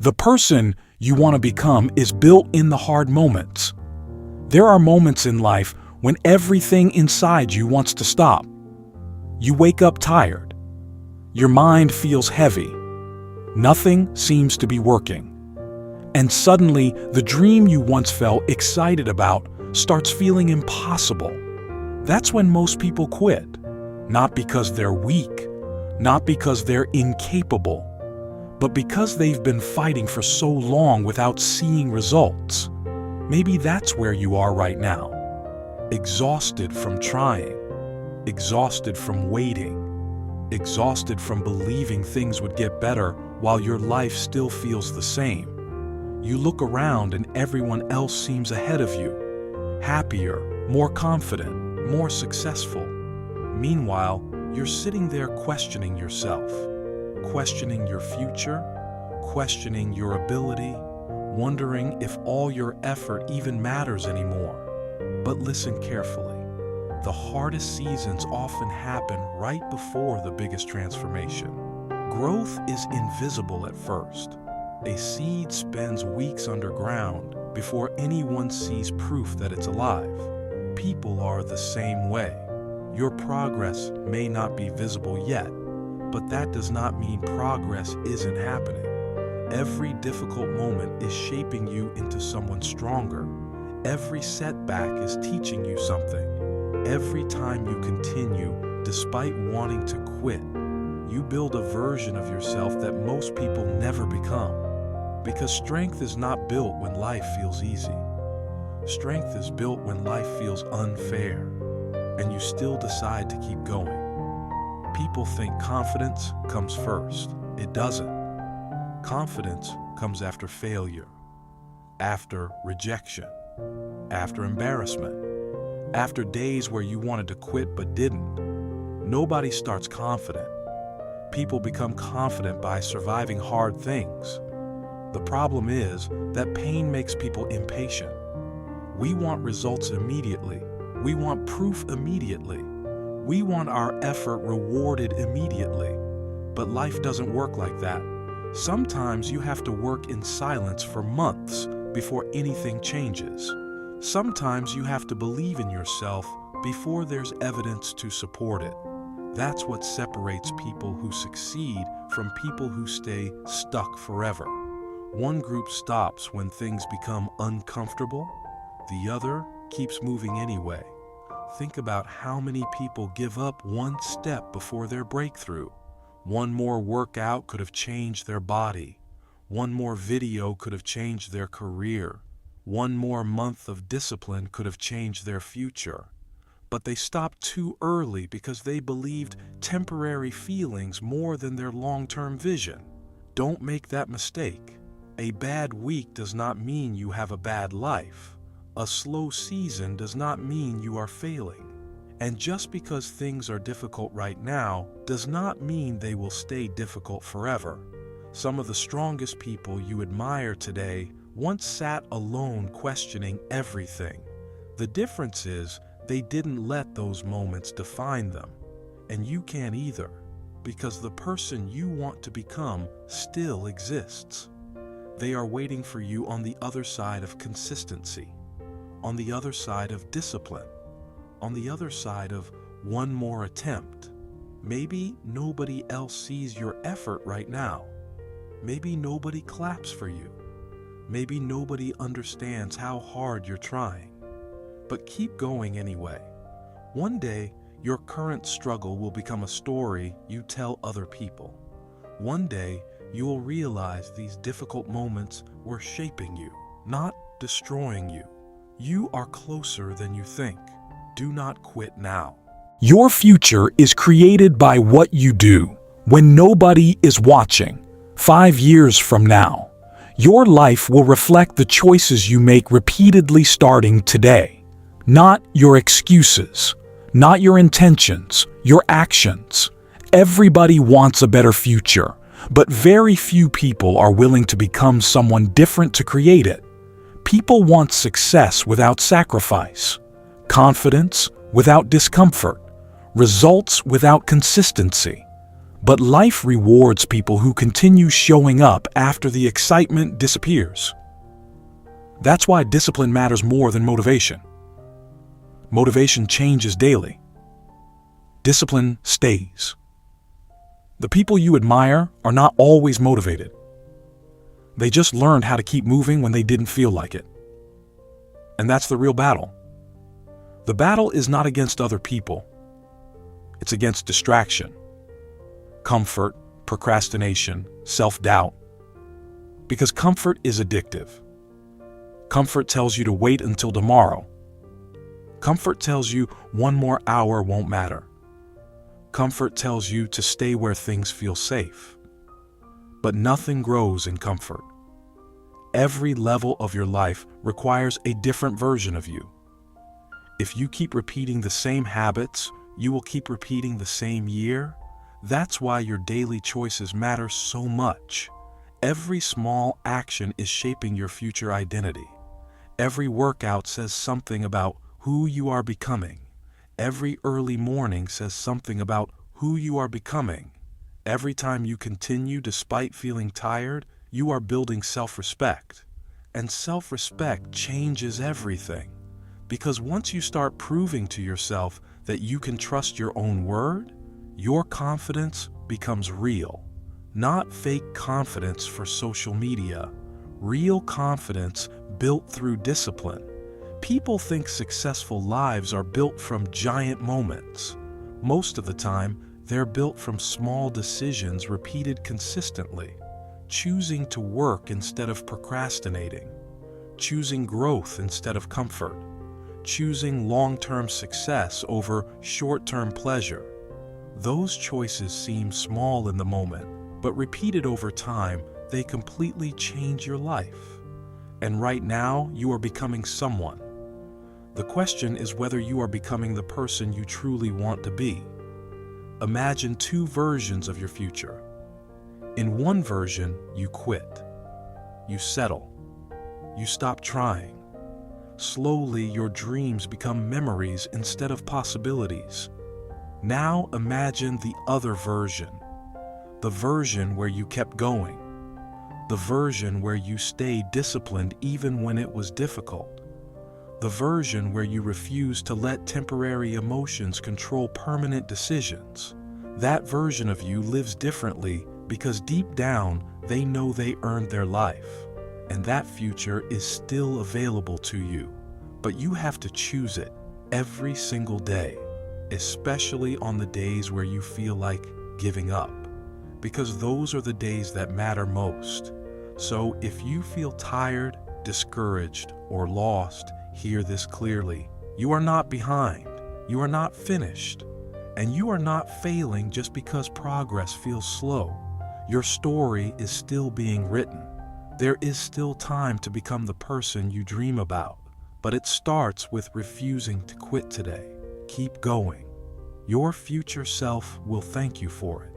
The person you want to become is built in the hard moments. There are moments in life when everything inside you wants to stop. You wake up tired. Your mind feels heavy. Nothing seems to be working. And suddenly, the dream you once felt excited about starts feeling impossible. That's when most people quit. Not because they're weak, not because they're incapable, but because they've been fighting for so long without seeing results. Maybe that's where you are right now. Exhausted from trying, exhausted from waiting, exhausted from believing things would get better while your life still feels the same. You look around and everyone else seems ahead of you, happier, more confident, more successful. Meanwhile, you're sitting there questioning yourself, questioning your future, questioning your ability, wondering if all your effort even matters anymore. But listen carefully. The hardest seasons often happen right before the biggest transformation. Growth is invisible at first. A seed spends weeks underground before anyone sees proof that it's alive. People are the same way. Your progress may not be visible yet, but that does not mean progress isn't happening. Every difficult moment is shaping you into someone stronger. Every setback is teaching you something. Every time you continue, despite wanting to quit, you build a version of yourself that most people never become. Because strength is not built when life feels easy. Strength is built when life feels unfair, and you still decide to keep going. People think confidence comes first. It doesn't. Confidence comes after failure, after rejection, after embarrassment, after days where you wanted to quit but didn't. Nobody starts confident. People become confident by surviving hard things. The problem is that pain makes people impatient. We want results immediately. We want proof immediately. We want our effort rewarded immediately. But life doesn't work like that. Sometimes you have to work in silence for months before anything changes. Sometimes you have to believe in yourself before there's evidence to support it. That's what separates people who succeed from people who stay stuck forever. One group stops when things become uncomfortable. The other keeps moving anyway. Think about how many people give up one step before their breakthrough. One more workout could have changed their body. One more video could have changed their career. One more month of discipline could have changed their future. But they stopped too early because they believed temporary feelings more than their long-term vision. Don't make that mistake. A bad week does not mean you have a bad life. A slow season does not mean you are failing. And just because things are difficult right now does not mean they will stay difficult forever. Some of the strongest people you admire today once sat alone questioning everything. The difference is they didn't let those moments define them. And you can't either, because the person you want to become still exists. They are waiting for you on the other side of consistency, on the other side of discipline, on the other side of one more attempt. Maybe nobody else sees your effort right now. Maybe nobody claps for you. Maybe nobody understands how hard you're trying. But keep going anyway. One day, your current struggle will become a story you tell other people. One day, you will realize these difficult moments were shaping you, not destroying you. You are closer than you think. Do not quit now. Your future is created by what you do when nobody is watching. 5 years from now, your life will reflect the choices you make repeatedly starting today. Not your excuses, not your intentions, your actions. Everybody wants a better future, but very few people are willing to become someone different to create it. People want success without sacrifice, confidence without discomfort, results without consistency. But life rewards people who continue showing up after the excitement disappears. That's why discipline matters more than motivation. Motivation changes daily. Discipline stays. The people you admire are not always motivated. They just learned how to keep moving when they didn't feel like it. And that's the real battle. The battle is not against other people. It's against distraction, comfort, procrastination, self-doubt. Because comfort is addictive. Comfort tells you to wait until tomorrow. Comfort tells you one more hour won't matter. Comfort tells you to stay where things feel safe. But nothing grows in comfort. Every level of your life requires a different version of you. If you keep repeating the same habits, you will keep repeating the same year. That's why your daily choices matter so much. Every small action is shaping your future identity. Every workout says something about who you are becoming. Every early morning says something about who you are becoming. Every time you continue despite feeling tired, you are building self-respect. And self-respect changes everything. Because once you start proving to yourself that you can trust your own word, your confidence becomes real. Not fake confidence for social media. Real confidence built through discipline. People think successful lives are built from giant moments. Most of the time, they're built from small decisions repeated consistently. Choosing to work instead of procrastinating. Choosing growth instead of comfort. Choosing long-term success over short-term pleasure. Those choices seem small in the moment, but repeated over time, they completely change your life. And right now, you are becoming someone. The question is whether you are becoming the person you truly want to be. Imagine two versions of your future. In one version, you quit. You settle. You stop trying. Slowly, your dreams become memories instead of possibilities. Now imagine the other version. The version where you kept going. The version where you stayed disciplined even when it was difficult. The version where you refused to let temporary emotions control permanent decisions. That version of you lives differently because deep down, they know they earned their life. And that future is still available to you. But you have to choose it every single day, especially on the days where you feel like giving up. Because those are the days that matter most. So if you feel tired, discouraged, or lost, hear this clearly. You are not behind. You are not finished. And you are not failing just because progress feels slow. Your story is still being written. There is still time to become the person you dream about. But it starts with refusing to quit today. Keep going. Your future self will thank you for it.